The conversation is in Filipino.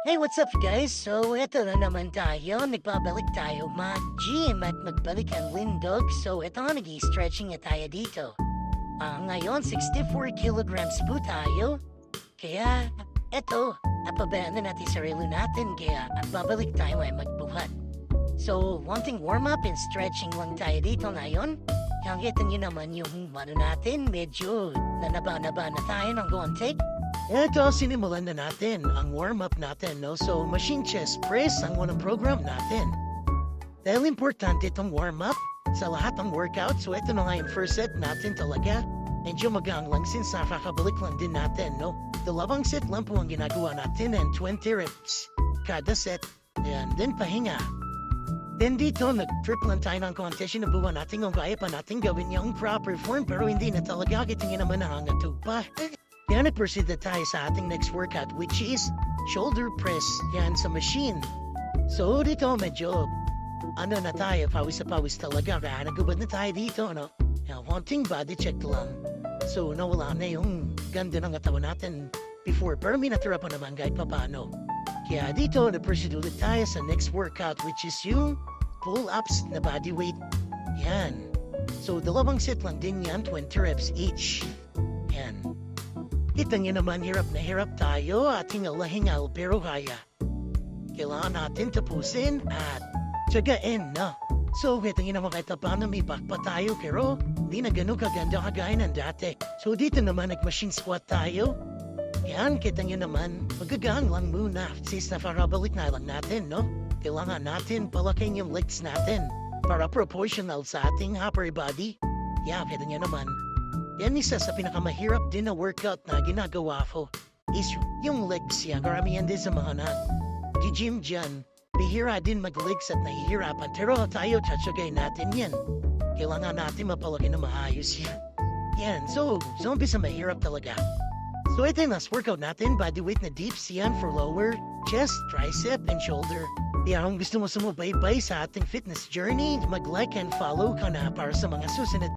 Hey, what's up guys? So, eto na naman tayo. Nagbabalik tayo mag-gym at magbalik ang Lindog. So, eto nga, nag-stretching na tayo dito. Ngayon, 64 kilograms po tayo. Kaya, eto, napabayaan na natin sarili natin. Kaya, babalik tayo ay magbuhat. So, wanting warm-up and stretching lang tayo dito ngayon. Kaya kita nyo naman yung natin, medyo nanaba-naba na tayo ng konti. Eto, sinimulan na natin ang warm-up natin, no? So, machine chest press ang unang program natin. Dahil importante itong warm-up sa lahat ng workout, so ito na nga yung first set natin talaga. Medyo magang lang since nakakabalik lang din natin, no? Dalawang set lang po ang ginagawa natin and 20 reps kada set. And then pahinga. Then dito, nag-trip lang tayo ng contest. Sinubukan natin kung kaya pa natin gawin yung proper form, pero hindi na talaga. Kitingin naman nangangatog pa. Kaya nag-proceed na tayo sa ating next workout, which is shoulder press. Yan sa machine. So dito medyo na tayo, pawis na pawis talaga. Kaya nagubad na tayo dito, no? Wanting body check lang. So nawala na yung ganda ng katawan natin before. Pero may natira pa naman kahit pa paano. Kaya dito, nag-proceed ulit tayo sa next workout, which is yung pull-ups na body weight. Yan. So dalawang set lang din yan, 20 reps each. Yan. Kita niyo naman hirap na hirap tayo at hingal-hingal pero kaya. Kailangan natin tapusin at tsagain na. So kita niyo naman kahit paano may back pa tayo pero hindi na ganun kaganda kagaya ng dati. So dito naman nag-machine squat tayo. Yan, kita niyo naman, magagaan lang muna since naparabalik na lang natin, no? Kailangan natin palaking yung legs natin para proportional sa ating upper body. Yeah, kita niyo naman. Yan isa sa pinakamahirap din na workout na ginagawa ko is yung legs yan. Karamihan din sa mga gym dyan. Bihira din mag-legs at nahihirapan. Pero tayo, tsatsagay natin yan. Kailangan natin mapalaki na maayos yan. Yan, so umpisa mahirap talaga. So ito yung last workout natin, body weight na dips yan for lower chest, tricep, and shoulder. Kaya kung gusto mo sumubaybay sa ating fitness journey, mag-like and follow ka na para sa mga susunod